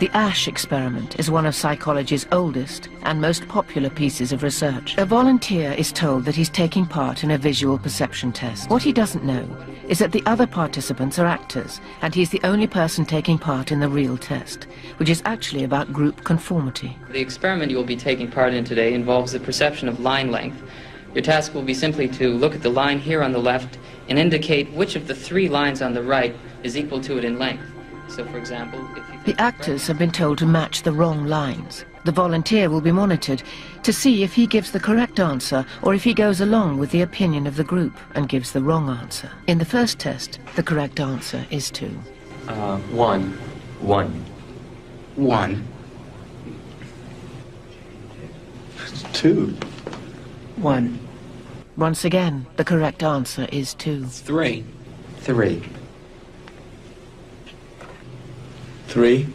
The Asch experiment is one of psychology's oldest and most popular pieces of research. A volunteer is told that he's taking part in a visual perception test. What he doesn't know is that the other participants are actors, and he's the only person taking part in the real test, which is actually about group conformity. The experiment you will be taking part in today involves the perception of line length. Your task will be simply to look at the line here on the left and indicate which of the 3 lines on the right is equal to it in length. So, for example, if you... The actors have been told to match the wrong lines. The volunteer will be monitored to see if he gives the correct answer or if he goes along with the opinion of the group and gives the wrong answer. In the first test, the correct answer is 2. 1. 1. 1. 2. 1. Once again, the correct answer is 2. 3. 3. 3.